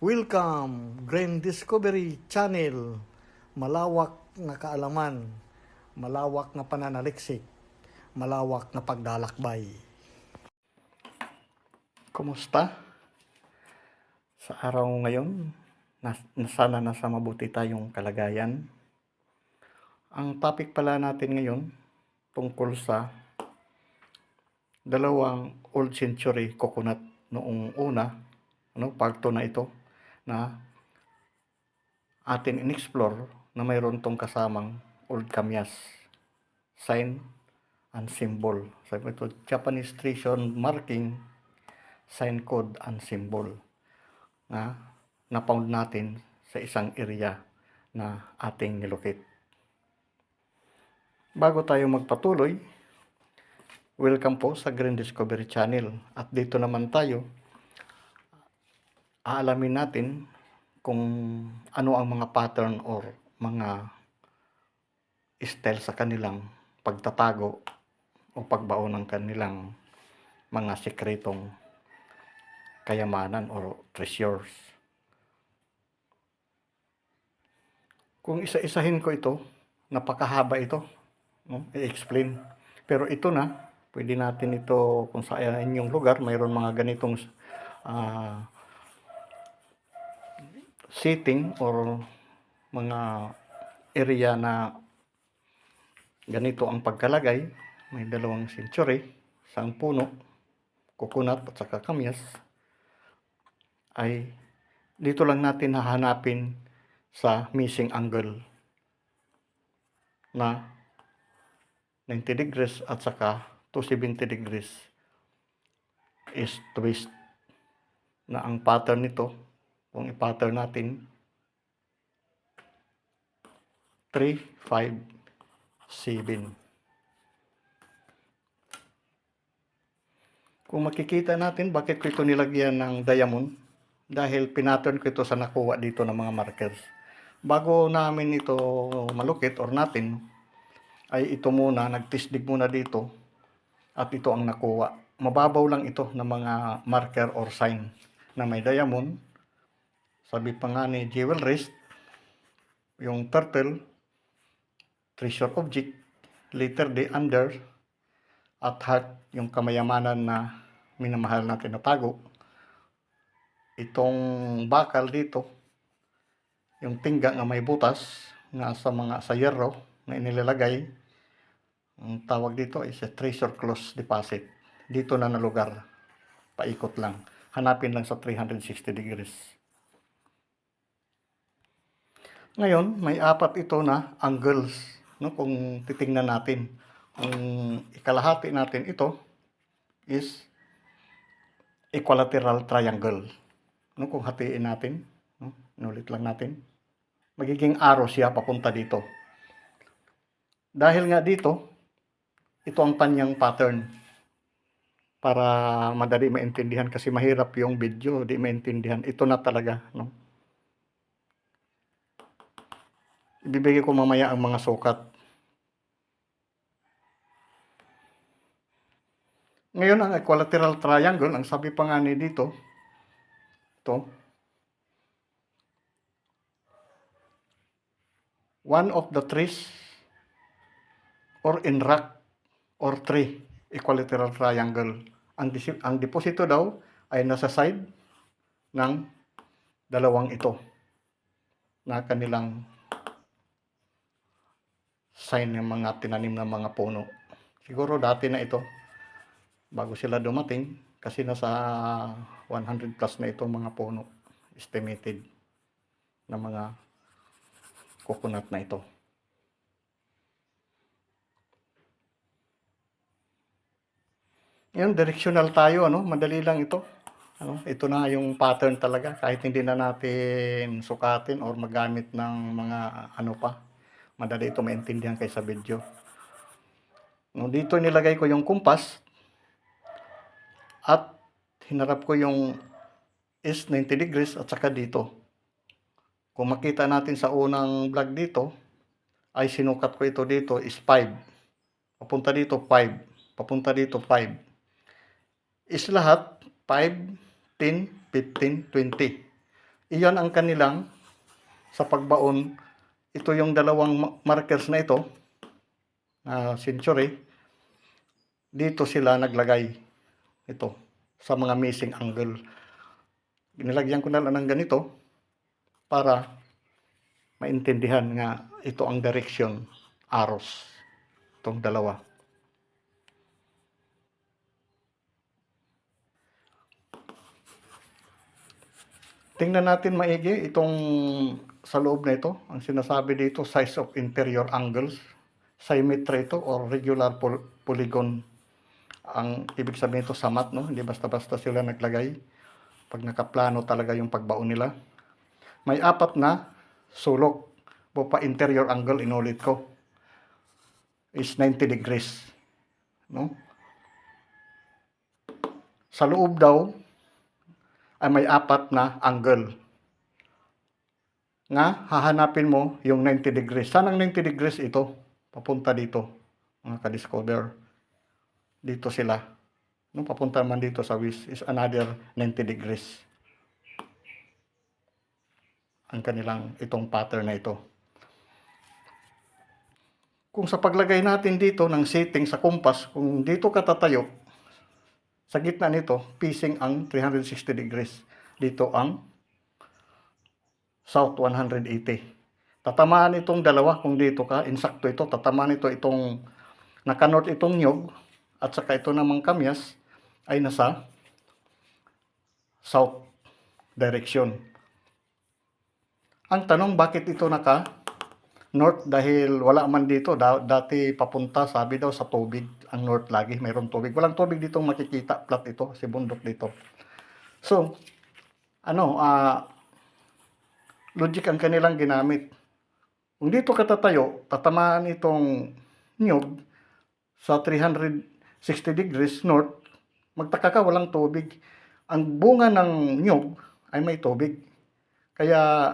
Welcome, Green Discovery Channel. Malawak na kaalaman, malawak na pananaliksik, malawak na pagdalakbay. Kumusta? Sa araw ngayon, sana nasa mabuti tayong kalagayan. Ang topic pala natin ngayon tungkol sa dalawang old century coconut noong una, part 2 na ito, na atin in-explore na mayroon tong kasamang old kamyas, sign and symbol. Sabi ito, Japanese treasure marking, sign code and symbol na na-found natin sa isang area na ating nilocate. Bago tayo magpatuloy, welcome po sa Green Discovery Channel. At dito naman tayo, aalamin natin kung ano ang mga pattern or mga style sa kanilang pagtatago o pagbaon ng kanilang mga sekretong kayamanan or treasures. Kung isa-isahin ko ito, napakahaba ito, i-explain. Pero ito na, pwede natin ito, kung sa inyong lugar, mayroon mga ganitong setting or mga area na ganito ang pagkalagay, may 2 century, isang puno, coconut at saka kamyas, ay dito lang natin hahanapin sa missing angle na 90 degrees at saka 270 degrees is twist, na ang pattern nito, kung i-pattern natin, 3, 5, 7. Kung makikita natin, bakit ko ito nilagyan ng diamond? Dahil pinattern ko ito sa nakuha dito ng mga markers. Bago namin ito malukit or natin, ay ito muna, nag-test dig muna dito at ito ang nakuha. Mababaw lang ito ng mga marker or sign na may diamond. Sabi pa nga ni Jewel Wrist, yung turtle, treasure object, letter D under, at heart, yung kamayamanan na minamahal natin na tago. Itong bakal dito, yung tingga na may butas na sa yerro na inilalagay, ang tawag dito is a treasure close deposit. Dito na lugar, paikot lang. Hanapin lang sa 360 degrees. Ngayon, may 4 ito na angles. Kung titingnan natin, ang ikalahati natin ito is equilateral triangle. Kung hatiin natin, inulit lang natin, magiging arrow siya papunta dito. Dahil nga dito, ito ang kanyang pattern para madali maintindihan, kasi mahirap yung video, di maintindihan. Ito na talaga, ibibigay ko mamaya ang mga sukat. Ngayon, ang equilateral triangle, ang sabi pa nga ni dito, ito, one of the trees or in rock or tree, equilateral triangle. Ang deposito daw ay nasa side ng dalawang ito na kanilang sign ng mga tinanim na mga puno. Siguro dati na ito, bago sila dumating, kasi nasa 100 plus na itong mga puno estimated na mga coconut na ito. Ngayon, directional tayo, madali lang ito. Ito na yung pattern talaga, kahit hindi na natin sukatin or magamit ng mga madali ito maintindihan kaysa video. Dito nilagay ko yung compass at hinarap ko yung is 90 degrees at saka dito. Kung makita natin sa unang vlog dito, ay sinukat ko ito dito is 5. Papunta dito 5. Papunta dito 5. Is lahat 5, 10, 15, 20. Iyan ang kanilang sa pagbaon. Ito yung dalawang markers na ito, century. Dito sila naglagay ito sa mga missing angle. Nilagyan ko na lang ng ganito para maintindihan nga ito ang direction arrows. Itong dalawa. Tingnan natin maigi itong sa loob na ito. Ang sinasabi dito, size of interior angles. Symmetry ito or regular polygon. Ang ibig sabihin ito sa math, no? Hindi basta-basta sila naglagay. Pag nakaplano talaga yung pagbaon nila. May 4 na sulok. Pa interior angle, inulit ko, is 90 degrees. No? Sa loob daw, ay may 4 na angle. Nga, hahanapin mo yung 90 degrees. Saan ang 90 degrees ito? Papunta dito, mga ka-discover. Dito sila. No, papunta man dito sa WIS is another 90 degrees. Ang kanilang itong pattern na ito. Kung sa paglagay natin dito ng setting sa compass, kung dito ka tatayo, sa gitna nito, facing ang 360 degrees. Dito ang south 180. Tatamaan itong dalawa kung dito ka, insakto ito, tatamaan ito itong naka-north itong nyog at saka ito namang kamyas ay nasa south direction. Ang tanong, bakit ito naka north? Dahil wala man dito, dati papunta, sabi daw sa tubig, ang north lagi, mayroong tubig. Walang tubig dito makikita, flat ito, si bundok dito. So, logic ang kanilang ginamit. Kung dito ka tatayo, tatamaan itong nyog sa 360 degrees north, magtaka ka, walang tubig. Ang bunga ng nyog ay may tubig. Kaya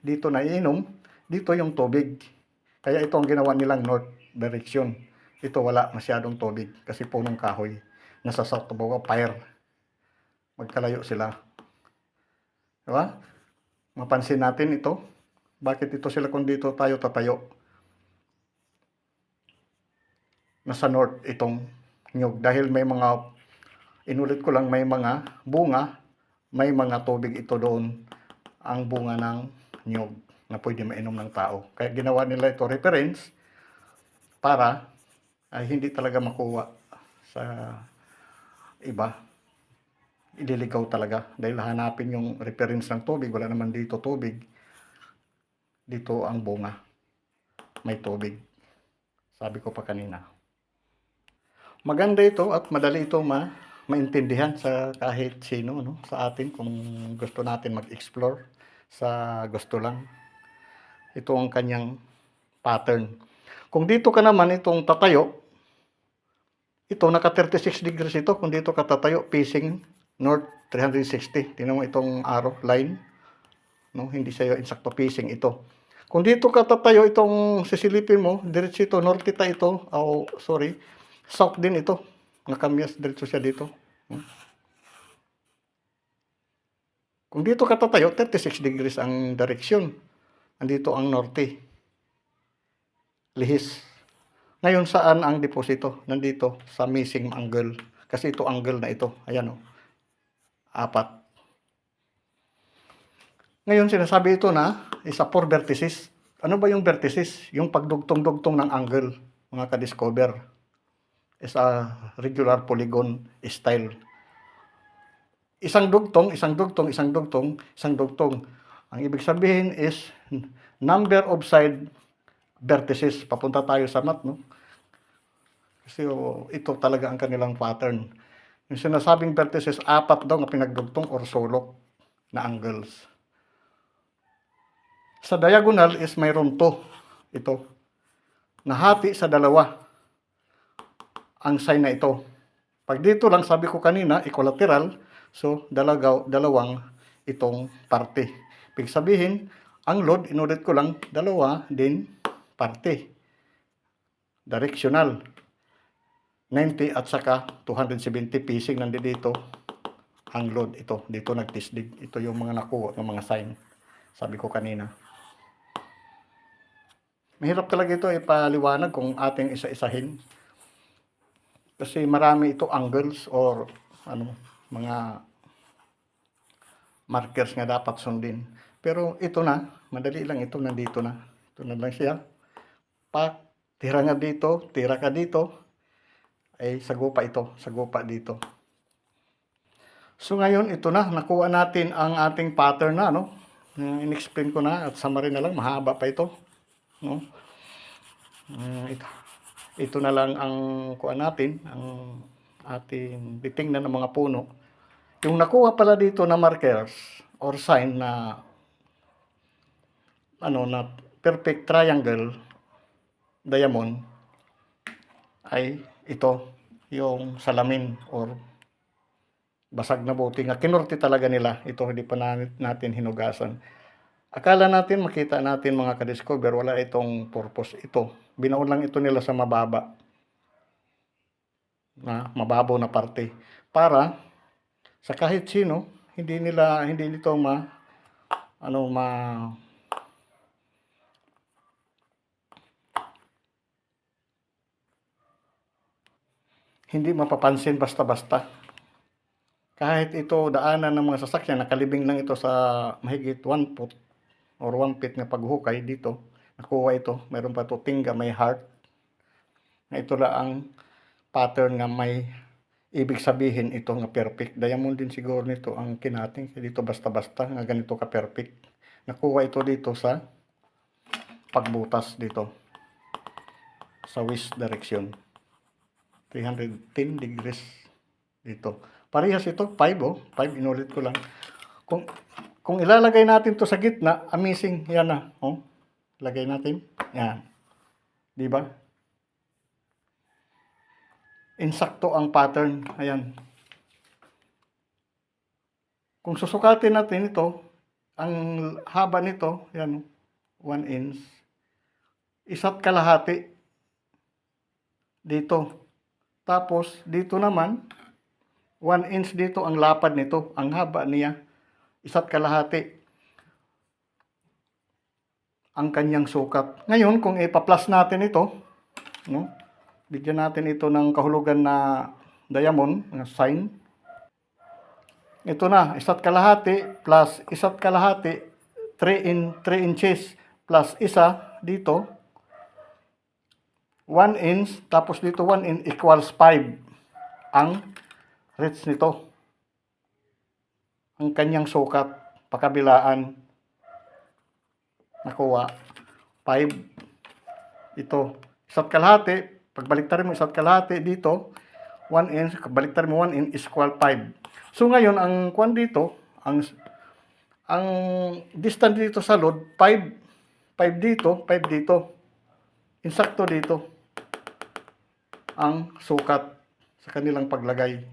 dito na iinom, dito yung tubig. Kaya ito ang ginawa nilang north direction. Ito wala masyadong tubig kasi punong kahoy. Nasa south baga fire. Magkalayo sila. Diba? Mapansin natin ito. Bakit ito sila kung dito tayo tatayo? Nasa north itong nyog. Dahil may mga, inulit ko lang, may mga bunga, may mga tubig ito doon. Ang bunga ng nyog na pwede mainom ng tao. Kaya ginawa nila ito reference para ay hindi talaga makuha sa iba. Ililigaw talaga dahil hanapin yung reference ng tubig. Wala naman dito tubig. Dito ang bunga. May tubig. Sabi ko pa kanina. Maganda ito at madali ito maintindihan sa kahit sino, no? Sa atin kung gusto natin mag-explore sa gusto lang. Ito ang kanyang pattern. Kung dito ka naman itong tatayo, ito naka 36 degrees ito. Kung dito ka tatayo, facing north 360. Tingnan mo itong arrow line. No, hindi siya insakto facing ito. Kung dito ka tatayo, itong sisilipin mo, diretso ito, nortita ito, south din ito. Nakamyas, diretso siya dito. Kung dito ka tatayo, 36 degrees ang direction. Andito ang norte. Lihis. Ngayon, saan ang deposito? Nandito sa missing angle. Kasi ito angle na ito. Ayan o. 4. Ngayon, sinasabi ito na isa 4 vertices. Ano ba yung vertices? Yung pagdugtong-dugtong ng angle, mga ka-discover. Is a regular polygon style. Isang dugtong, isang dugtong, isang dugtong, isang dugtong. Ang ibig sabihin is number of side vertices. Papunta tayo sa math, no? Kasi ito talaga ang kanilang pattern. Yung sinasabing vertices, 4 daw na pinagdugtong or sulok na angles. Sa diagonal is mayroon 2. Ito. Nahati sa dalawa ang sign na ito. Pag dito lang, sabi ko kanina, equilateral. So, dalawang itong parte. Ibig sabihin, ang load, inulit ko lang, dalawa din parte. Directional. 90 at saka 270 pacing nandito. ang load. Ito, dito nagtisdig. Ito yung mga nakuha ng mga sign. Sabi ko kanina. Mahirap talaga ito ipaliwanag kung ating isa-isahin. Kasi marami ito angles or mga markers nga dapat sundin. Pero ito na, madali lang ito, nandito na. Ito na lang siya. Tira nga dito, tira ka dito, ay sagupa ito, sagupa dito. So ngayon, ito na, nakuha natin ang ating pattern na, in-explain ko na at summary na lang, mahaba pa ito. No? Ito na lang ang kuha natin, ang ating titingnan ng mga puno. Yung nakuha pala dito na markers or sign na na perfect triangle diamond ay ito yung salamin or basag na buti nga kinorte talaga nila. Ito hindi pa natin hinugasan. Akala natin makita natin mga ka-discover, wala itong purpose. Ito, binaon lang ito nila sa mababa. Mababaw na parte para sa kahit sino hindi nito hindi mapapansin basta-basta. Kahit ito daanan ng mga sasakyan, nakalibing lang ito sa mahigit 1 foot or 1 feet na paghukay dito. Nakuha ito, mayroon pa ito tingga, may heart. Ito lang ang pattern nga may ibig sabihin ito nga perfect. Diamond din siguro nito ang kinating. Dito basta-basta nga ganito ka perfect. Nakuha ito dito sa pagbutas dito sa west direction. 310 degrees dito. Parehas ito, 5 5, inulit ko lang. Kung ilalagay natin to sa gitna, amazing, yan na. Lagay natin, yan. Di ba? Insakto ang pattern, ayan. Kung susukatin natin ito, ang haba nito, yan, 1 inch, 1.5 dito. Tapos, dito naman, 1 inch dito ang lapad nito. Ang haba niya, 1.5 ang kanyang sukat. Ngayon, kung ipa-plus natin ito, bigyan natin ito ng kahulugan na diamond, na sign. Ito na, 1.5 plus 1.5, 3 inches plus isa dito, 1 inch, tapos dito 1 inch equals 5 ang reach nito. Ang kanyang sukat, pakabilaan, nakuha, 5. Ito, 1.5, pagbaliktad mo 1.5 dito, 1 inch, baliktad mo 1 inch equal 5. So ngayon, ang kwan dito, ang distance dito sa load, 5 dito, 5 dito. Insakto dito ang sukat sa kanilang paglagay.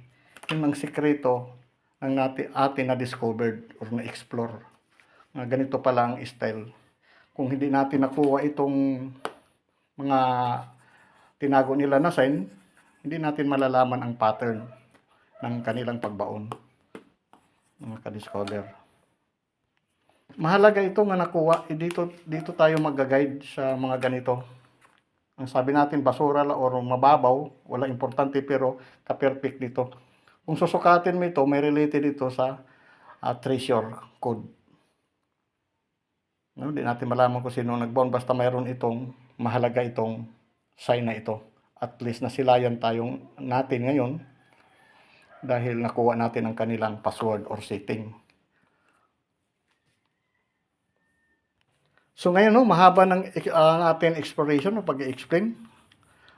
Yun ang sikreto ng atin na discovered or na explore. Na ganito pala ang style. Kung hindi natin nakuha itong mga tinago nila na sign, hindi natin malalaman ang pattern ng kanilang pagbaon. Mga ka-discover. Mahalaga ito nga nakuha. Dito tayo mag-guide sa mga ganito. Ang sabi natin, basura or mababaw, wala importante pero ka-perfect dito. Kung susukatin mo ito, may related ito sa treasure code. Hindi natin malaman kung sino nagbaon, basta mayroon itong mahalaga itong sign na ito. At least nasilayan natin ngayon dahil nakuha natin ang kanilang password or setting. So ngayon, mahaba ng ating exploration o pag-i-explain.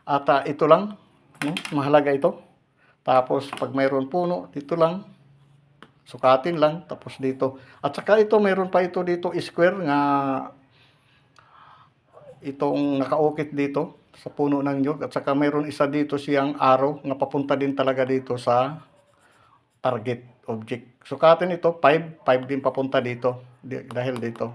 At ito lang, mahalaga ito. Tapos pag mayroon puno, dito lang, sukatin lang, tapos dito. At saka ito, mayroon pa ito dito, square nga itong nakaukit dito sa puno ng nyug. At saka mayroon isa dito siyang arrow nga papunta din talaga dito sa target object. Sukatin ito, 5 din papunta dito, dahil dito.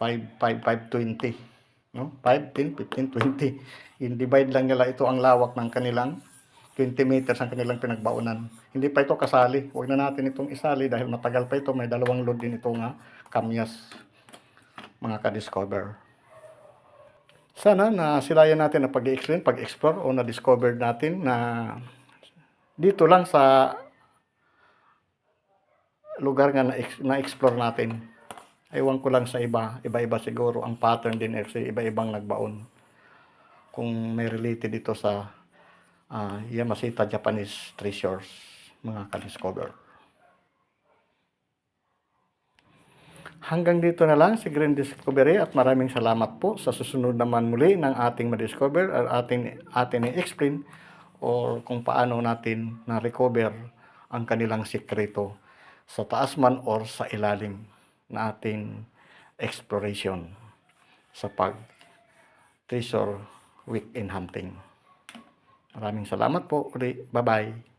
5, 20. 5, 10, 15, 20. In-divide lang nila ito ang lawak ng kanilang 20 meters ang kanilang pinagbaunan. Hindi pa ito kasali. Huwag na natin itong isali dahil matagal pa ito. May dalawang load din ito nga kamyas, mga ka-discover. Sana na silayan natin na pag-i-explain, pag-explore o na-discover natin na dito lang sa lugar nga na-explore natin. Ewan ko lang sa iba, iba-iba siguro ang pattern din kasi iba-ibang nagbaon. Kung may related dito sa Yamashita Japanese Treasures, mga ka-discover. Hanggang dito na lang si Green Discovery at maraming salamat po sa susunod naman muli ng ating ma-discover at ating i-explain or kung paano natin na-recover ang kanilang sikreto sa taas man or sa ilalim na ating exploration sa pag-treasure weekend hunting. Maraming salamat po uli. Bye-bye.